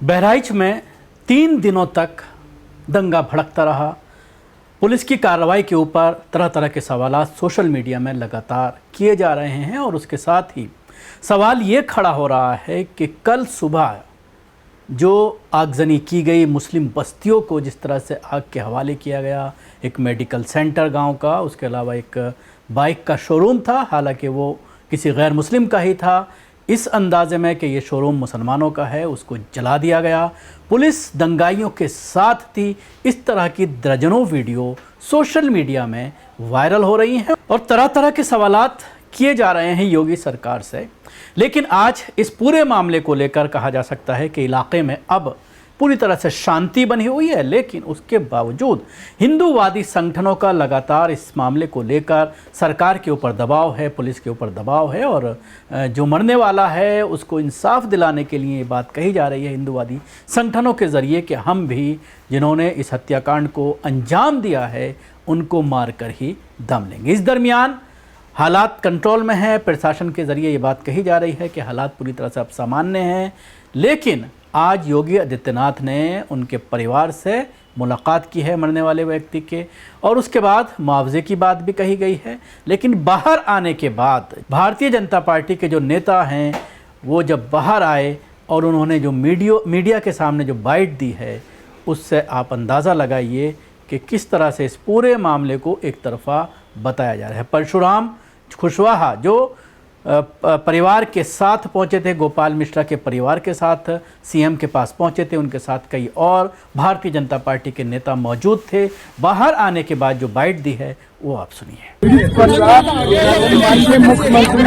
बहराइच में 3 दिनों तक दंगा भड़कता रहा। पुलिस की कार्रवाई के ऊपर तरह तरह के सवालात सोशल मीडिया में लगातार किए जा रहे हैं और उसके साथ ही सवाल ये खड़ा हो रहा है कि कल सुबह जो आगजनी की गई, मुस्लिम बस्तियों को जिस तरह से आग के हवाले किया गया, एक मेडिकल सेंटर गांव का, उसके अलावा एक बाइक का शोरूम था, हालांकि वो किसी गैर मुस्लिम का ही था, इस अंदाजे में कि ये शोरूम मुसलमानों का है, उसको जला दिया गया। पुलिस दंगाइयों के साथ थी। इस तरह की दर्जनों वीडियो सोशल मीडिया में वायरल हो रही हैं और तरह तरह के सवालात किए जा रहे हैं योगी सरकार से। लेकिन आज इस पूरे मामले को लेकर कहा जा सकता है कि इलाके में अब पूरी तरह से शांति बनी हुई है, लेकिन उसके बावजूद हिंदूवादी संगठनों का लगातार इस मामले को लेकर सरकार के ऊपर दबाव है, पुलिस के ऊपर दबाव है और जो मरने वाला है उसको इंसाफ दिलाने के लिए ये बात कही जा रही है हिंदूवादी संगठनों के ज़रिए कि हम भी जिन्होंने इस हत्याकांड को अंजाम दिया है उनको मार कर ही दम लेंगे। इस दरमियान हालात कंट्रोल में है। प्रशासन के ज़रिए ये बात कही जा रही है कि हालात पूरी तरह से अब सामान्य हैं, लेकिन आज योगी आदित्यनाथ ने उनके परिवार से मुलाकात की है मरने वाले व्यक्ति के, और उसके बाद मुआवजे की बात भी कही गई है। लेकिन बाहर आने के बाद भारतीय जनता पार्टी के जो नेता हैं वो जब बाहर आए और उन्होंने जो मीडिया के सामने जो बाइट दी है, उससे आप अंदाज़ा लगाइए कि किस तरह से इस पूरे मामले को एक तरफा बताया जा रहा है। परशुराम कुशवाहा जो परिवार के साथ पहुंचे थे, गोपाल मिश्रा के परिवार के साथ सीएम के पास पहुंचे थे, उनके साथ कई और भारतीय जनता पार्टी के नेता मौजूद थे। बाहर आने के बाद जो बाइट दी है वो आप सुनिए। मुख्यमंत्री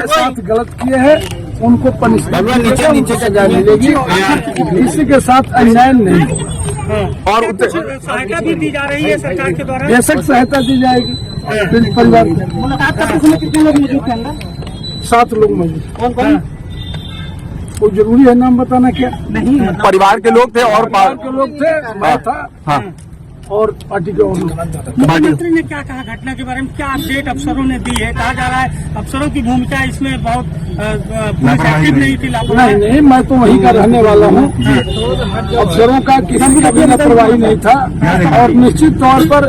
साथ गलत किए हैं, उनको नीचे सजा मिलेगी, किसी के साथ अन्याय नहीं। और सहायता भी दी जा रही है सरकार के द्वारा, बेशक सहायता दी जाएगी। परिवार मुलाकात करते समय कितने लोग मौजूद थे अंदर? 7 लोग मौजूद। कौन कौन? कोई जरूरी है नाम बताना? क्या नहीं, परिवार के लोग थे और परिवार के लोग थे, मैं था। हाँ। और पार्टी के और मुख्यमंत्री ने क्या कहा घटना के बारे में? क्या अपडेट अफसरों ने दी है? कहा जा रहा है अफसरों की भूमिका इसमें बहुत पुलिस एक्टिव नहीं थी, लापरवाही। नहीं, मैं तो वहीं का रहने वाला हूँ। अफसरों का किसी का भी लापरवाही नहीं था और निश्चित तौर पर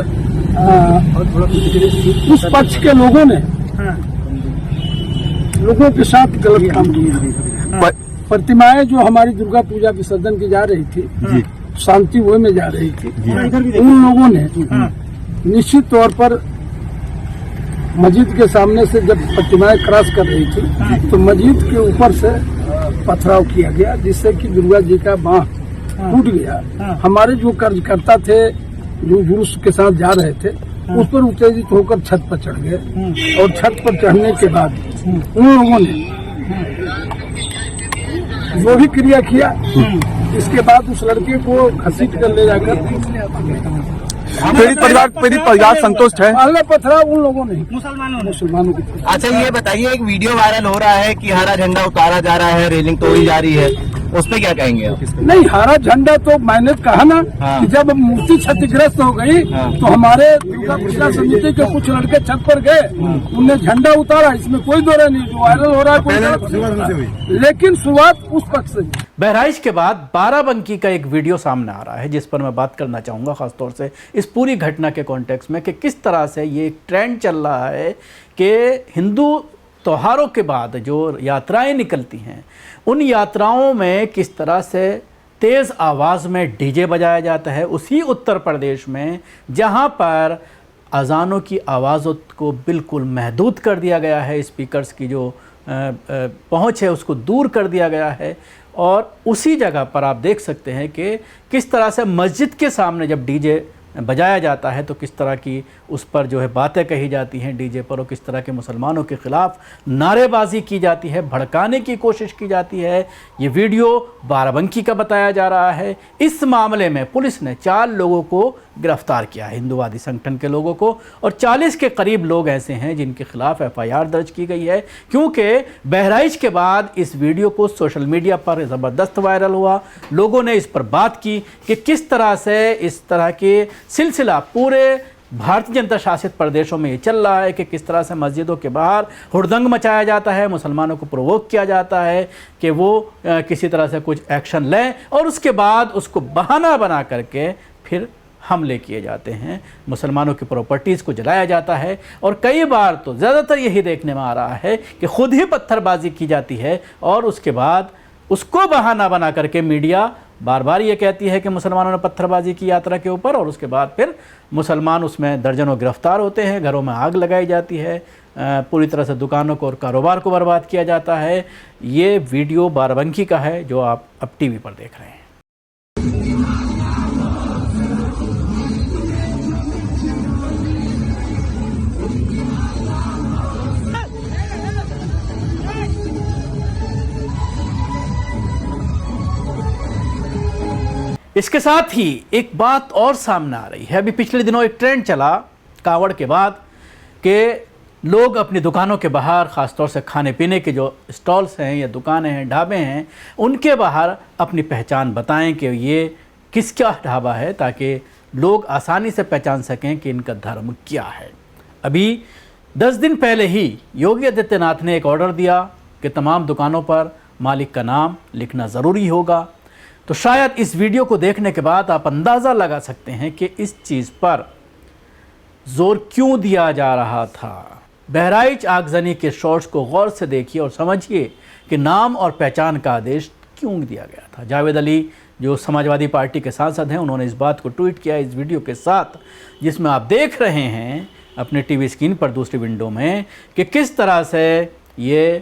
उस पक्ष के लोगों ने लोगों के साथ गलत काम किया। प्रतिमाएं जो हमारी दुर्गा पूजा विसर्जन की जा रही थी, शांति वे में जा रही थी, उन लोगों ने निश्चित तौर पर मस्जिद के सामने से जब प्रतिमाएं क्रॉस कर रही थी तो मस्जिद के ऊपर से पथराव किया गया, जिससे कि दुर्गा जी का बांह टूट गया। हमारे जो कार्यकर्ता थे जो जुलूस के साथ जा रहे थे, उस पर उत्तेजित होकर छत पर चढ़ गए और छत पर चढ़ने के बाद उन लोगों ने वो भी क्रिया किया। इसके बाद उस लड़के को घसीट कर ले जाकर पीड़ित परिवार संतुष्ट है। पहले पथराव उन लोगों ने, मुसलमानों की। अच्छा, ये बताइए, एक वीडियो वायरल हो रहा है कि हरा झंडा उतारा जा रहा है, रेलिंग तोड़ी जा रही है, उस पर क्या कहेंगे आप? नहीं, हरा झंडा तो मैंने कहा ना कि जब मूर्ति क्षतिग्रस्त हो गई तो हमारे दुर्गा पूजा समिति के कुछ लड़के छत पर गए, उनने झंडा उतारा, इसमें कोई दो नहीं। जो वायरल हो रहा है लेकिन शुरुआत उस पक्ष से। बहराइच के बाद बाराबंकी का एक वीडियो सामने आ रहा है जिस पर मैं बात करना चाहूँगा खासतौर से इस पूरी घटना के कॉन्टेक्स्ट में कि किस तरह से ये ट्रेंड चल रहा है कि हिंदू त्योहारों के बाद जो यात्राएं निकलती हैं उन यात्राओं में किस तरह से तेज़ आवाज़ में डीजे बजाया जाता है। उसी उत्तर प्रदेश में जहां पर अजानों की आवाज़ों को बिल्कुल महदूद कर दिया गया है, स्पीकर्स की जो पहुंच है उसको दूर कर दिया गया है, और उसी जगह पर आप देख सकते हैं कि किस तरह से मस्जिद के सामने जब डीजे बजाया जाता है तो किस तरह की उस पर जो है बातें कही जाती हैं डीजे पर, और किस तरह के मुसलमानों के ख़िलाफ़ नारेबाजी की जाती है, भड़काने की कोशिश की जाती है। ये वीडियो बाराबंकी का बताया जा रहा है। इस मामले में पुलिस ने 4 लोगों को गिरफ्तार किया है, हिंदूवादी संगठन के लोगों को, और 40 के करीब लोग ऐसे हैं जिनके खिलाफ FIR दर्ज की गई है, क्योंकि बहराइच के बाद इस वीडियो को सोशल मीडिया पर ज़बरदस्त वायरल हुआ। लोगों ने इस पर बात की कि किस तरह से इस तरह के सिलसिला पूरे भारतीय जनता शासित प्रदेशों में ये चल रहा है कि किस तरह से मस्जिदों के बाहर हुड़दंग मचाया जाता है, मुसलमानों को प्रोवोक किया जाता है कि वो किसी तरह से कुछ एक्शन लें और उसके बाद उसको बहाना बना करके फिर हमले किए जाते हैं, मुसलमानों की प्रॉपर्टीज़ को जलाया जाता है। और कई बार तो ज़्यादातर यही देखने में आ रहा है कि खुद ही पत्थरबाजी की जाती है और उसके बाद उसको बहाना बना करके मीडिया बार बार ये कहती है कि मुसलमानों ने पत्थरबाजी की यात्रा के ऊपर, और उसके बाद फिर मुसलमान उसमें दर्जनों गिरफ्तार होते हैं, घरों में आग लगाई जाती है, पूरी तरह से दुकानों को और कारोबार को बर्बाद किया जाता है। ये वीडियो बाराबंकी का है जो आप अब टीवी पर देख रहे हैं। इसके साथ ही एक बात और सामने आ रही है। अभी पिछले दिनों एक ट्रेंड चला कावड़ के बाद कि लोग अपनी दुकानों के बाहर, ख़ासतौर से खाने पीने के जो स्टॉल्स हैं या दुकानें हैं, ढाबे हैं, उनके बाहर अपनी पहचान बताएं कि ये किसका ढाबा है, ताकि लोग आसानी से पहचान सकें कि इनका धर्म क्या है। अभी 10 दिन पहले ही योगी आदित्यनाथ ने एक ऑर्डर दिया कि तमाम दुकानों पर मालिक का नाम लिखना ज़रूरी होगा। तो शायद इस वीडियो को देखने के बाद आप अंदाज़ा लगा सकते हैं कि इस चीज़ पर जोर क्यों दिया जा रहा था। बहराइच आगजनी के शॉर्ट्स को गौर से देखिए और समझिए कि नाम और पहचान का आदेश क्यों दिया गया था। जावेद अली जो समाजवादी पार्टी के सांसद हैं, उन्होंने इस बात को ट्वीट किया इस वीडियो के साथ, जिसमें आप देख रहे हैं अपने टीवी स्क्रीन पर दूसरी विंडो में कि किस तरह से ये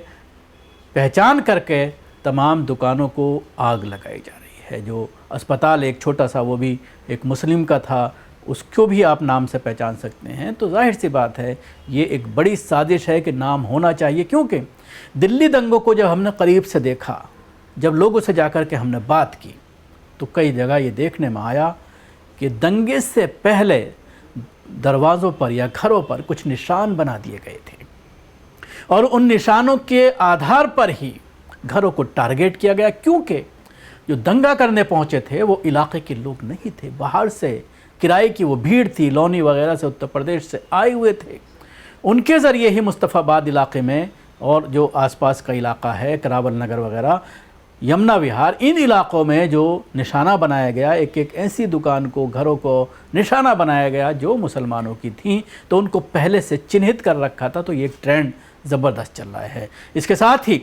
पहचान करके तमाम दुकानों को आग लगाई जा रही है। जो अस्पताल एक छोटा सा, वो भी एक मुस्लिम का था, उसको भी आप नाम से पहचान सकते हैं। तो जाहिर सी बात है ये एक बड़ी साजिश है कि नाम होना चाहिए, क्योंकि दिल्ली दंगों को जब हमने करीब से देखा, जब लोगों से जाकर के हमने बात की, तो कई जगह ये देखने में आया कि दंगे से पहले दरवाज़ों पर या घरों पर कुछ निशान बना दिए गए थे और उन निशानों के आधार पर ही घरों को टारगेट किया गया, क्योंकि जो दंगा करने पहुंचे थे वो इलाके के लोग नहीं थे, बाहर से किराए की वो भीड़ थी, लौनी वगैरह से, उत्तर प्रदेश से आए हुए थे। उनके ज़रिए ही मुस्तफ़ाबाद इलाके में और जो आसपास का इलाका है, करावल नगर वगैरह, यमुना विहार, इन इलाकों में जो निशाना बनाया गया, एक एक ऐसी दुकान को, घरों को निशाना बनाया गया जो मुसलमानों की थी, तो उनको पहले से चिन्हित कर रखा था। तो ये एक ट्रेंड ज़बरदस्त चल रहा है। इसके साथ ही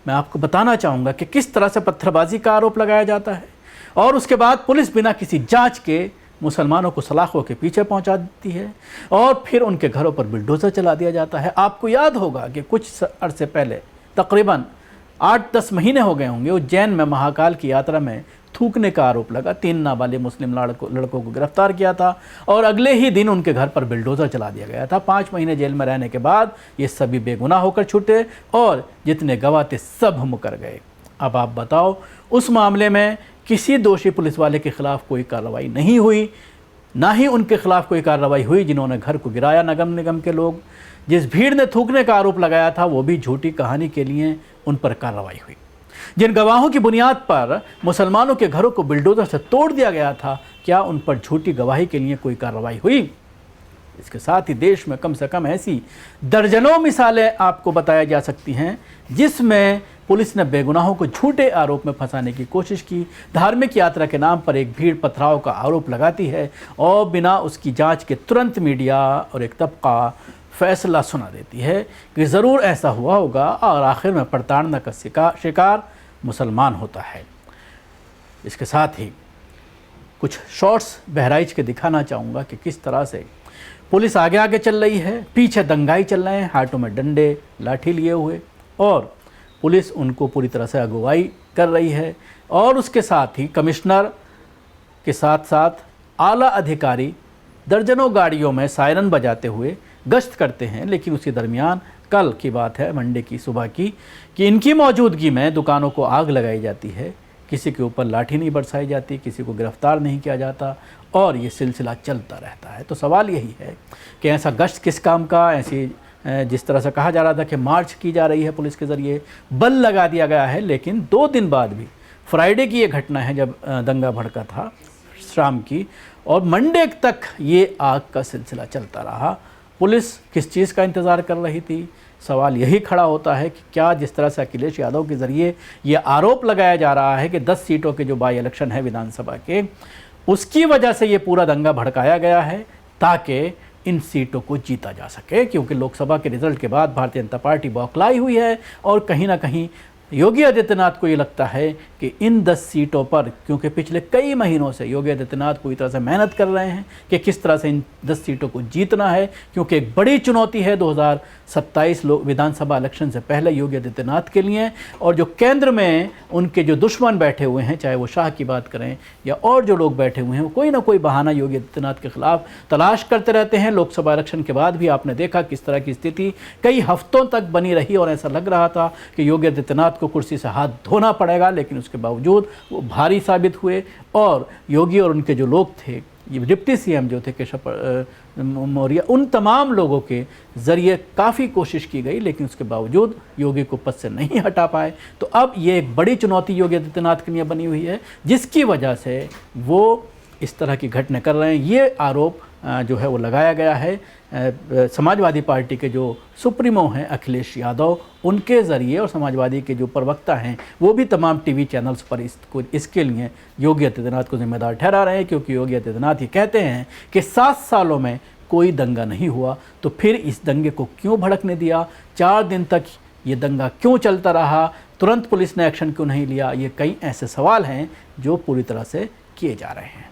मैं आपको बताना चाहूँगा कि किस तरह से पत्थरबाजी का आरोप लगाया जाता है और उसके बाद पुलिस बिना किसी जांच के मुसलमानों को सलाखों के पीछे पहुंचा देती है और फिर उनके घरों पर बुलडोज़र चला दिया जाता है। आपको याद होगा कि कुछ अरसे पहले, तकरीबन 8-10 महीने हो गए होंगे, उज्जैन में महाकाल की यात्रा में थूकने का आरोप लगा। 3 नाबालिग मुस्लिम लड़कों को गिरफ्तार किया था और अगले ही दिन उनके घर पर बुलडोज़र चला दिया गया था। 5 महीने जेल में रहने के बाद ये सभी बेगुनाह होकर छूटे और जितने गवाह थे सब मुकर गए। अब आप बताओ, उस मामले में किसी दोषी पुलिस वाले के खिलाफ कोई कार्रवाई नहीं हुई, ना ही उनके खिलाफ कोई कार्रवाई हुई जिन्होंने घर को गिराया। नगर निगम के लोग, जिस भीड़ ने थूकने का आरोप लगाया था, वो भी झूठी कहानी के लिए उन पर कार्रवाई हुई। जिन गवाहों की बुनियाद पर मुसलमानों के घरों को बुलडोज़र से तोड़ दिया गया था, क्या उन पर झूठी गवाही के लिए कोई कार्रवाई हुई? इसके साथ ही देश में कम से कम ऐसी दर्जनों मिसालें आपको बताया जा सकती हैं जिसमें पुलिस ने बेगुनाहों को झूठे आरोप में फंसाने की कोशिश की। धार्मिक यात्रा के नाम पर एक भीड़ पथराव का आरोप लगाती है और बिना उसकी जांच के तुरंत मीडिया और एक तबका फैसला सुना देती है कि ज़रूर ऐसा हुआ होगा और आखिर में प्रताड़ना का शिकार मुसलमान होता है। इसके साथ ही कुछ शॉर्ट्स बहराइच के दिखाना चाहूँगा कि किस तरह से पुलिस आगे आगे चल रही है, पीछे दंगाई चल रहे हैं, हाथों में डंडे लाठी लिए हुए, और पुलिस उनको पूरी तरह से अगुवाई कर रही है। और उसके साथ ही कमिश्नर के साथ साथ आला अधिकारी दर्जनों गाड़ियों में सायरन बजाते हुए गश्त करते हैं। लेकिन उसी दरमियान कल की बात है, मंडे की सुबह की, कि इनकी मौजूदगी में दुकानों को आग लगाई जाती है, किसी के ऊपर लाठी नहीं बरसाई जाती, किसी को गिरफ्तार नहीं किया जाता और ये सिलसिला चलता रहता है। तो सवाल यही है कि ऐसा गश्त किस काम का, ऐसी जिस तरह से कहा जा रहा था कि मार्च की जा रही है पुलिस के ज़रिए, बल लगा दिया गया है। लेकिन 2 दिन बाद भी, फ्राइडे की ये घटना है जब दंगा भड़का था, शाम की, और मंडे तक ये आग का सिलसिला चलता रहा। पुलिस किस चीज़ का इंतज़ार कर रही थी? सवाल यही खड़ा होता है कि क्या जिस तरह से अखिलेश यादव के ज़रिए ये आरोप लगाया जा रहा है कि 10 सीटों के जो बाई इलेक्शन है विधानसभा के, उसकी वजह से ये पूरा दंगा भड़काया गया है ताकि इन सीटों को जीता जा सके, क्योंकि लोकसभा के रिजल्ट के बाद भारतीय जनता पार्टी बौखलाई हुई है और कहीं ना कहीं योगी आदित्यनाथ को ये लगता है कि इन 10 सीटों पर, क्योंकि पिछले कई महीनों से योगी आदित्यनाथ पूरी तरह से मेहनत कर रहे हैं कि किस तरह से इन 10 सीटों को जीतना है, क्योंकि एक बड़ी चुनौती है 2027 विधानसभा इलेक्शन से पहले योगी आदित्यनाथ के लिए। और जो केंद्र में उनके जो दुश्मन बैठे हुए हैं, चाहे वो शाह की बात करें या और जो लोग बैठे हुए हैं, वो कोई ना कोई बहाना योगी आदित्यनाथ के खिलाफ तलाश करते रहते हैं। लोकसभा इलेक्शन के बाद भी आपने देखा किस तरह की स्थिति कई हफ्तों तक बनी रही और ऐसा लग रहा था कि योगी आदित्यनाथ को कुर्सी से हाथ धोना पड़ेगा, लेकिन उसके बावजूद वो भारी साबित हुए और योगी और उनके जो लोग थे, ये डिप्टी सीएम जो थे केशव मौर्य, उन तमाम लोगों के ज़रिए काफ़ी कोशिश की गई, लेकिन उसके बावजूद योगी को पद से नहीं हटा पाए। तो अब ये एक बड़ी चुनौती योगी आदित्यनाथ के लिए बनी हुई है, जिसकी वजह से वो इस तरह की घटना कर रहे हैं। ये आरोप जो है वो लगाया गया है समाजवादी पार्टी के जो सुप्रीमो हैं अखिलेश यादव, उनके ज़रिए, और समाजवादी के जो प्रवक्ता हैं वो भी तमाम टीवी चैनल्स पर इसके लिए योगी आदित्यनाथ को जिम्मेदार ठहरा रहे हैं, क्योंकि योगी आदित्यनाथ ये कहते हैं कि 7 सालों में कोई दंगा नहीं हुआ, तो फिर इस दंगे को क्यों भड़कने दिया? 4 दिन तक ये दंगा क्यों चलता रहा? तुरंत पुलिस ने एक्शन क्यों नहीं लिया? ये कई ऐसे सवाल हैं जो पूरी तरह से किए जा रहे हैं।